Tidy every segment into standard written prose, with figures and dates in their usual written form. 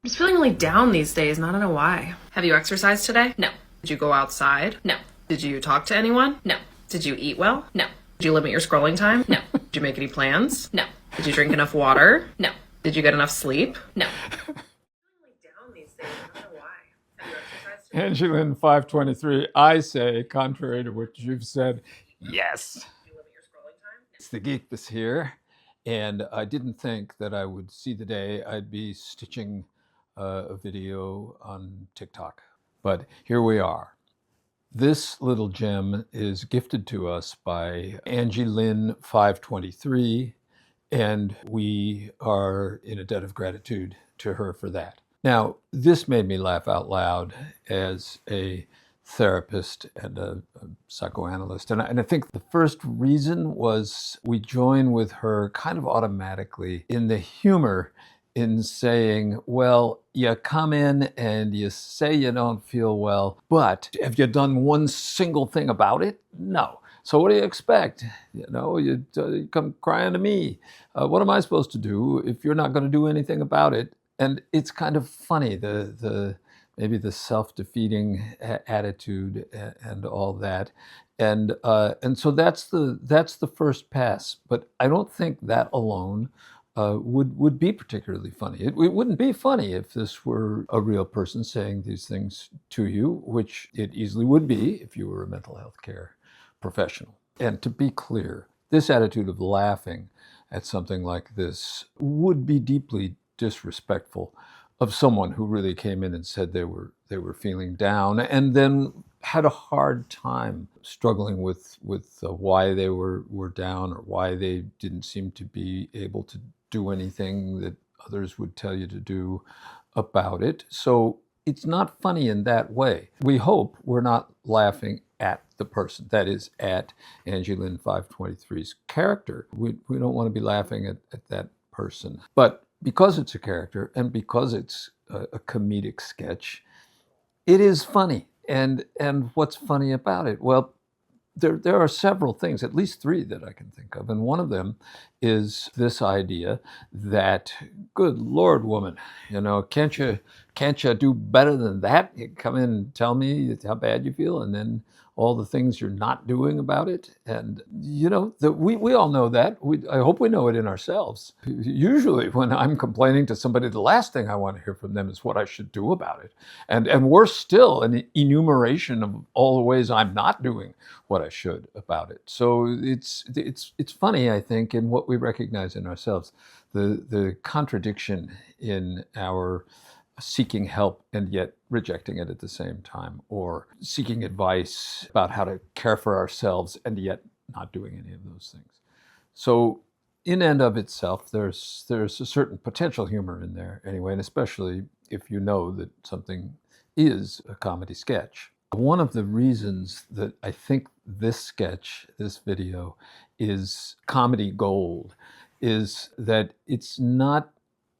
I'm just feeling really down these days, and I don't know why. Have you exercised today? No. Did you go outside? No. Did you talk to anyone? No. Did you eat well? No. Did you limit your scrolling time? No. Did you make any plans? No. Did you drink enough water? No. Did you get enough sleep? No. Angelin 523, I say, contrary to what you've said, yes. It's the Geekbus here, and I didn't think that I would see the day I'd be stitching a video on TikTok, but here we are. This little gem is gifted to us by Angie Lynn 523, and we are in a debt of gratitude to her for that. Now, this made me laugh out loud as a therapist and a psychoanalyst. And I think the first reason was we join with her kind of automatically in the humor in saying, well, you come in and you say you don't feel well, but have you done one single thing about it? No. So what do you expect? You come crying to me. What am I supposed to do if you're not going to do anything about it? And it's kind of funny, maybe the self-defeating attitude and all that. And so that's the first pass. But I don't think that alone would be particularly funny. It wouldn't be funny if this were a real person saying these things to you, which it easily would be if you were a mental health care professional. And to be clear, this attitude of laughing at something like this would be deeply disrespectful of someone who really came in and said they were feeling down and then had a hard time struggling with why they were down or why they didn't seem to be able to do anything that others would tell you to do about it. So it's not funny in that way. We hope we're not laughing at the person, that is, at Angie Lynn 523's character. We don't want to be laughing at that person. But because it's a character and because it's a comedic sketch, it is funny. And what's funny about it? Well, there are several things, at least three that I can think of. And one of them is this idea that, good Lord, woman, can't you do better than that? You come in and tell me how bad you feel and then all the things you're not doing about it. And, we all know that. I hope we know it in ourselves. Usually when I'm complaining to somebody, the last thing I want to hear from them is what I should do about it. And worse still, an enumeration of all the ways I'm not doing what I should about it. So it's funny, I think, in what we recognize in ourselves, the contradiction in our seeking help and yet rejecting it at the same time, or seeking advice about how to care for ourselves and yet not doing any of those things. So in and of itself, there's a certain potential humor in there anyway, and especially if you know that something is a comedy sketch. One of the reasons that I think this video, is comedy gold is that it's not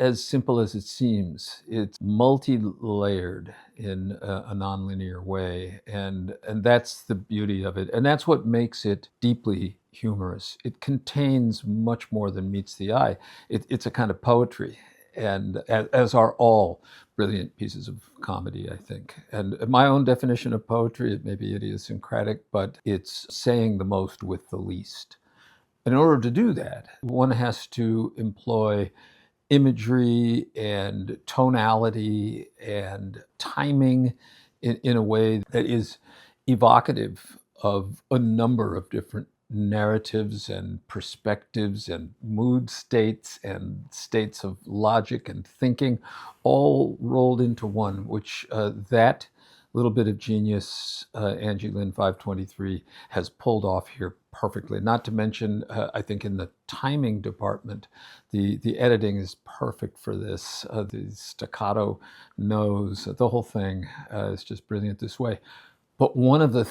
as simple as it seems. It's multi-layered in a nonlinear way, and that's the beauty of it. And that's what makes it deeply humorous. It contains much more than meets the eye. It's a kind of poetry, and as are all brilliant pieces of comedy, I think. And my own definition of poetry, it may be idiosyncratic, but it's saying the most with the least. In order to do that, one has to employ imagery and tonality and timing in a way that is evocative of a number of different narratives and perspectives and mood states and states of logic and thinking, all rolled into one, which that little bit of genius Angie Lynn 523 has pulled off here perfectly. Not to mention, I think in the timing department, the editing is perfect for this. The staccato nose, the whole thing is just brilliant this way. But one of the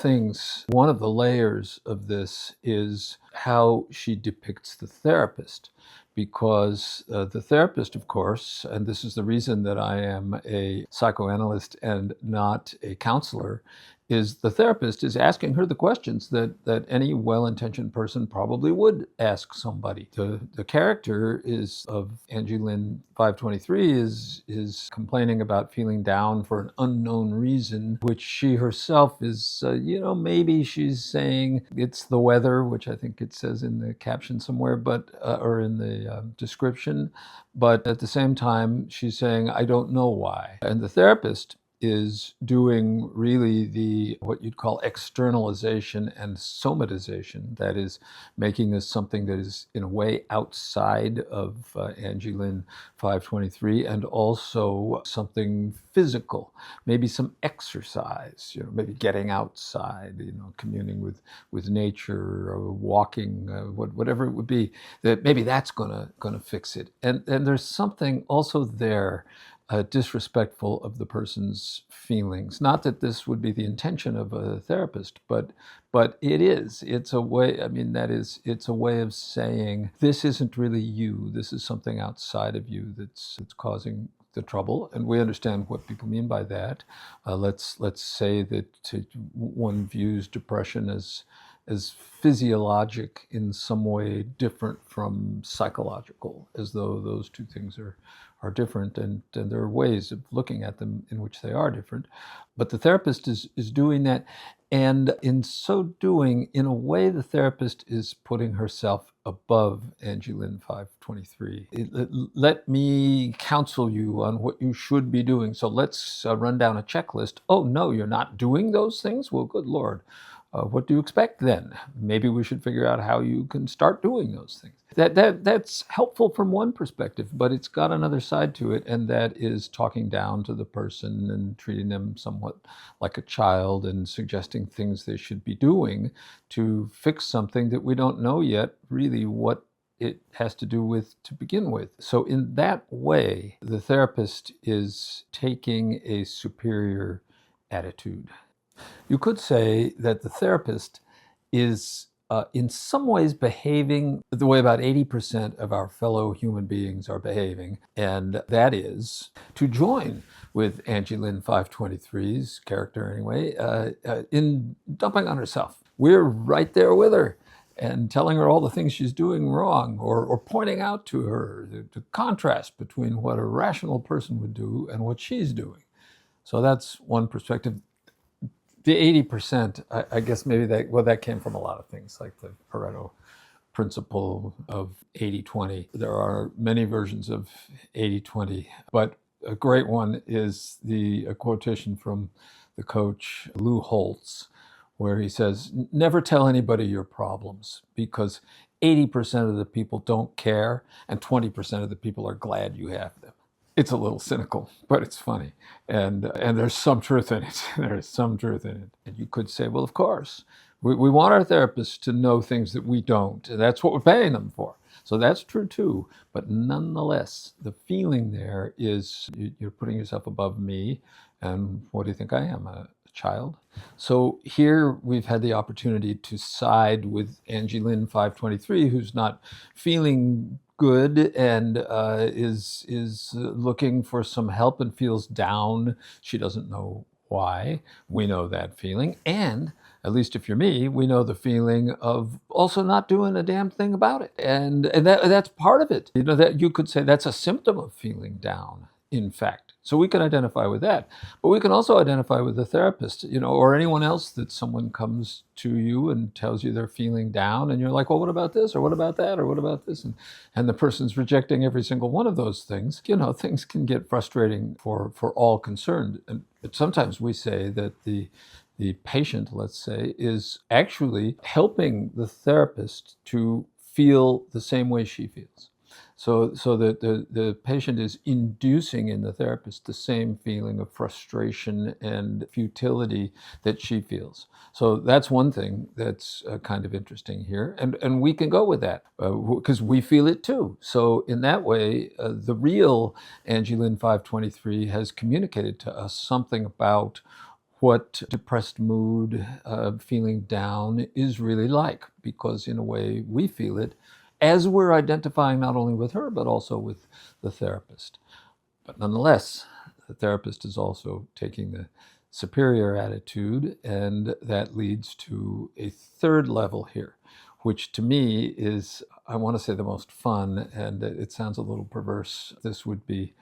layers of this is how she depicts the therapist, because the therapist, of course, and this is the reason that I am a psychoanalyst and not a counselor, is the therapist is asking her the questions that any well-intentioned person probably would ask somebody. The character is of Angie Lynn 523 is complaining about feeling down for an unknown reason, which she herself is, maybe she's saying it's the weather, which I think it says in the caption somewhere, but or in the description. But at the same time, she's saying, I don't know why. And the therapist is doing really the what you'd call externalization and somatization. That is making this something that is in a way outside of Angie Lynn 523, and also something physical, maybe some exercise, maybe getting outside, communing with nature or walking, whatever it would be, that maybe that's gonna fix it. And there's something also there disrespectful of the person's feelings. Not that this would be the intention of a therapist, but it is. It's a way. I mean, it's a way of saying this isn't really you. This is something outside of you that's causing the trouble. And we understand what people mean by that. Let's say that one views depression as physiologic in some way different from psychological, as though those two things are different, and there are ways of looking at them in which they are different. But the therapist is doing that, and in so doing, in a way, the therapist is putting herself above Angie Lynn 523. Let me counsel you on what you should be doing. So let's run down a checklist. Oh, no, you're not doing those things? Well, good Lord. What do you expect then? Maybe we should figure out how you can start doing those things. That's helpful from one perspective, but it's got another side to it, and that is talking down to the person and treating them somewhat like a child and suggesting things they should be doing to fix something that we don't know yet really what it has to do with to begin with. So in that way, the therapist is taking a superior attitude. You could say that the therapist is in some ways behaving the way about 80% of our fellow human beings are behaving, and that is to join with Angie Lynn 523's character anyway, in dumping on herself. We're right there with her and telling her all the things she's doing wrong, or pointing out to her the contrast between what a rational person would do and what she's doing. So that's one perspective. The 80%, I guess maybe that came from a lot of things, like the Pareto principle of 80-20. There are many versions of 80-20, but a great one is a quotation from the coach Lou Holtz, where he says, never tell anybody your problems, because 80% of the people don't care and 20% of the people are glad you have them. It's a little cynical, but it's funny. And there's some truth in it. There's some truth in it. And you could say, well, of course, we want our therapists to know things that we don't. And that's what we're paying them for. So that's true too. But nonetheless, the feeling there is you're putting yourself above me. And what do you think I am, a child? So here we've had the opportunity to side with Angie Lynn 523, who's not feeling good and is looking for some help and feels down. She doesn't know why. We know that feeling. And at least if you're me, we know the feeling of also not doing a damn thing about it. And that's part of it. That you could say that's a symptom of feeling down, in fact. So we can identify with that. But we can also identify with the therapist, or anyone else that someone comes to you and tells you they're feeling down, and you're like, well, what about this? Or what about that? Or what about this? And the person's rejecting every single one of those things. Things can get frustrating for all concerned. But sometimes we say that the patient, let's say, is actually helping the therapist to feel the same way she feels. So that the patient is inducing in the therapist the same feeling of frustration and futility that she feels. So that's one thing that's kind of interesting here. And we can go with that because we feel it too. So in that way, the real Angie Lynn 523 has communicated to us something about what depressed mood, feeling down is really like, because in a way we feel it as we're identifying not only with her, but also with the therapist. But nonetheless, the therapist is also taking the superior attitude, and that leads to a third level here, which to me is, I want to say, the most fun, and it sounds a little perverse. This would be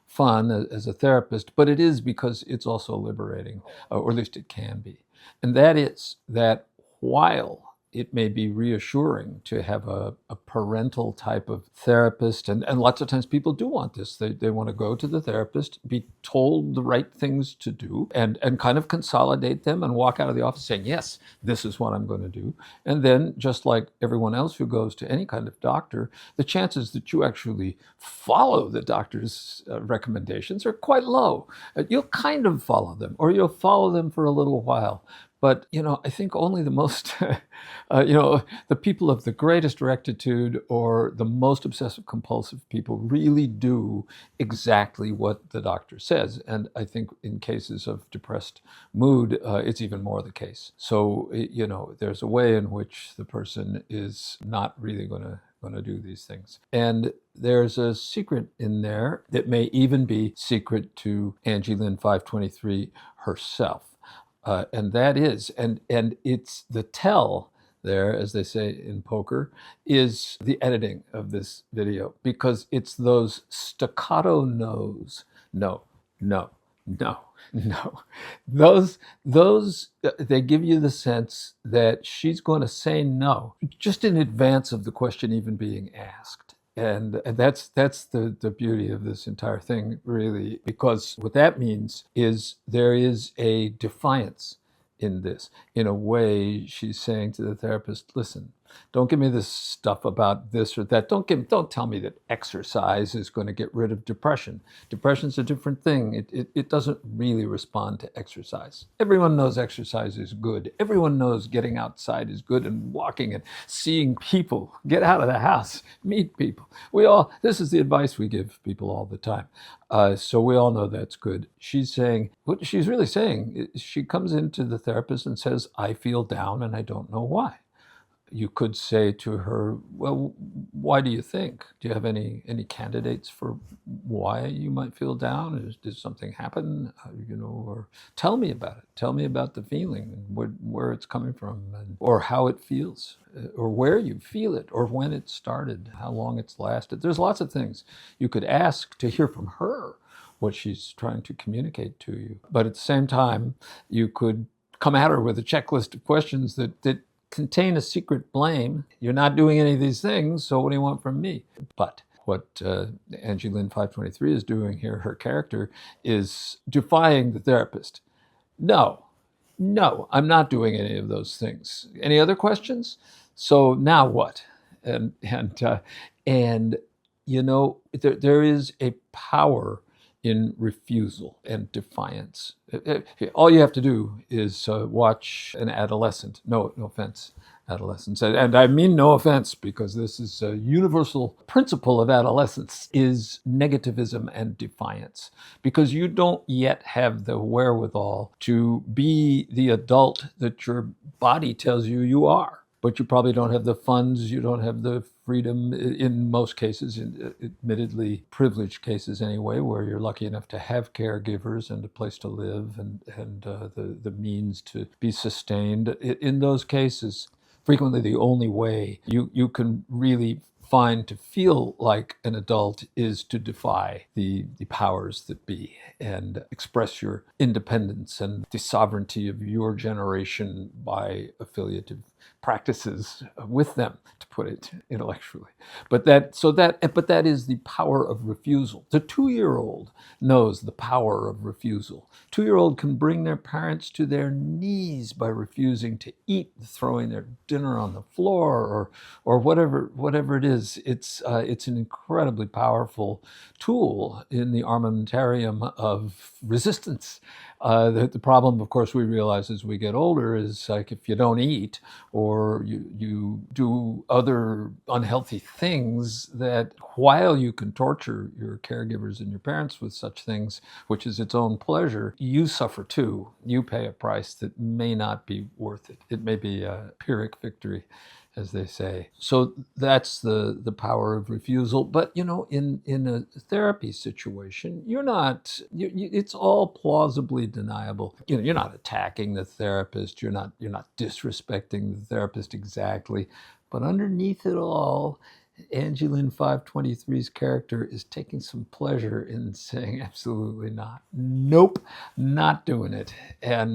fun as a therapist, but it is because it's also liberating, or at least it can be. And that is that while it may be reassuring to have a parental type of therapist. And lots of times people do want this. They want to go to the therapist, be told the right things to do, and kind of consolidate them and walk out of the office saying, yes, this is what I'm going to do. And then, just like everyone else who goes to any kind of doctor, the chances that you actually follow the doctor's recommendations are quite low. You'll kind of follow them, or you'll follow them for a little while. But, I think only the most, the people of the greatest rectitude or the most obsessive compulsive people really do exactly what the doctor says. And I think in cases of depressed mood, it's even more the case. So, there's a way in which the person is not really going to do these things. And there's a secret in there that may even be secret to Angie Lin 523 herself. And that is, and it's the tell there, as they say in poker, is the editing of this video, because it's those staccato no's. No, no, no, no. Those they give you the sense that she's going to say no just in advance of the question even being asked. And that's the beauty of this entire thing, really, because what that means is there is a defiance in this. In a way, she's saying to the therapist, listen, don't give me this stuff about this or that. Don't tell me that exercise is going to get rid of depression. Depression's a different thing. It doesn't really respond to exercise. Everyone knows exercise is good. Everyone knows getting outside is good, and walking and seeing people. Get out of the house, meet people. This is the advice we give people all the time. So we all know that's good. She's saying, what she's really saying is, she comes into the therapist and says, I feel down and I don't know why. You could say to her, well, why do you think? Do you have any candidates for why you might feel down? Did something happen? Or tell me about it. Tell me about the feeling, and where it's coming from, or how it feels, or where you feel it, or when it started, how long it's lasted. There's lots of things you could ask to hear from her what she's trying to communicate to you. But at the same time, you could come at her with a checklist of questions that contain a secret blame. You're not doing any of these things, so what do you want from me? But what Angie Lin 523 is doing here, her character, is defying the therapist. No, I'm not doing any of those things. Any other questions? So now what? And there is a power in refusal and defiance. All you have to do is watch an adolescent. No offense, adolescents. And I mean no offense, because this is a universal principle of adolescence, is negativism and defiance. Because you don't yet have the wherewithal to be the adult that your body tells you are. But you probably don't have the funds, you don't have the freedom, in most cases, in admittedly privileged cases anyway, where you're lucky enough to have caregivers and a place to live and the means to be sustained. In those cases, frequently the only way you can really find to feel like an adult is to defy the powers that be and express your independence and the sovereignty of your generation by affiliative practices with them, to put it intellectually. But that is the power of refusal. The 2-year-old knows the power of refusal. 2-year-old can bring their parents to their knees by refusing to eat, throwing their dinner on the floor, or whatever it is. It's an incredibly powerful tool in the armamentarium of resistance. The problem, of course, we realize as we get older is, like, if you don't eat or you do other unhealthy things, that while you can torture your caregivers and your parents with such things, which is its own pleasure, you suffer too. You pay a price that may not be worth it. It may be a Pyrrhic victory as they say. So that's the power of refusal. But in a therapy situation, it's all plausibly deniable. You're not attacking the therapist. You're not disrespecting the therapist exactly. But underneath it all, Angeline 523's character is taking some pleasure in saying absolutely not. Nope, not doing it. It's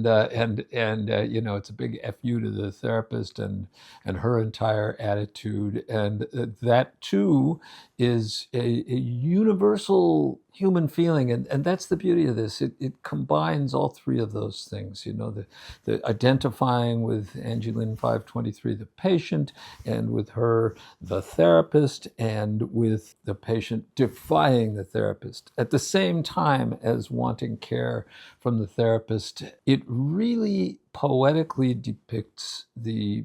a big fu to the therapist and her entire attitude, and that too is a universal human feeling, and that's the beauty of this. It combines all three of those things. The identifying with Angeline 523, the patient, and with her, the therapist, and with the patient defying the therapist at the same time as wanting care from the therapist. It really poetically depicts the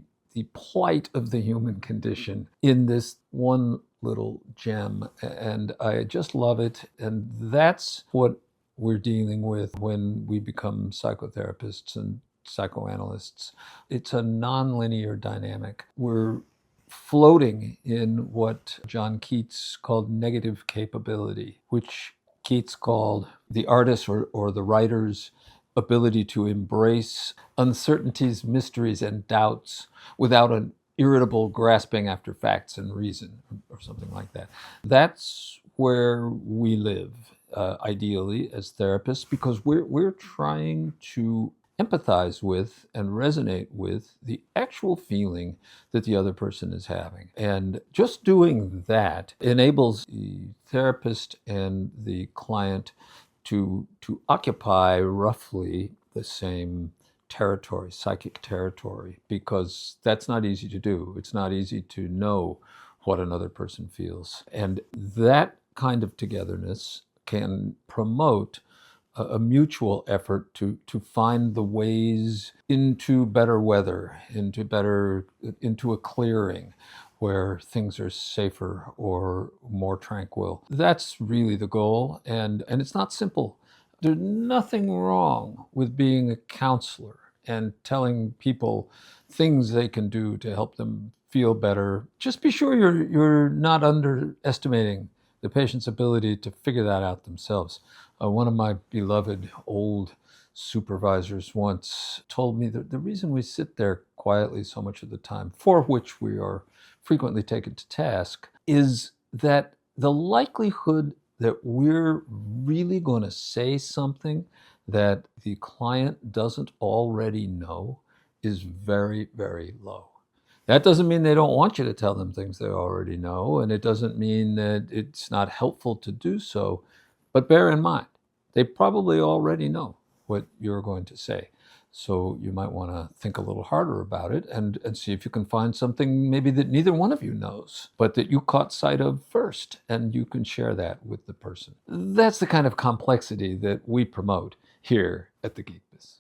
plight of the human condition in this one little gem, and I just love it. And that's what we're dealing with when we become psychotherapists and psychoanalysts. It's a nonlinear dynamic. We're floating in what John Keats called negative capability, which Keats called the artist or the writer's ability to embrace uncertainties, mysteries, and doubts without an irritable grasping after facts and reason, or something like that. That's where we live, ideally, as therapists, because we're trying to empathize with and resonate with the actual feeling that the other person is having. And just doing that enables the therapist and the client to occupy roughly the same territory, psychic territory, because that's not easy to do. It's not easy to know what another person feels. And that kind of togetherness can promote a mutual effort to find the ways into better weather, into a clearing where things are safer or more tranquil. That's really the goal, and it's not simple. There's nothing wrong with being a counselor and telling people things they can do to help them feel better. Just be sure you're not underestimating the patient's ability to figure that out themselves. One of my beloved old supervisors once told me that the reason we sit there quietly so much of the time, for which we are frequently taken to task, is that the likelihood that we're really going to say something that the client doesn't already know is very, very low. That doesn't mean they don't want you to tell them things they already know, and it doesn't mean that it's not helpful to do so. But bear in mind, they probably already know what you're going to say. So you might want to think a little harder about it and see if you can find something maybe that neither one of you knows, but that you caught sight of first, and you can share that with the person. That's the kind of complexity that we promote here at the Geekbus.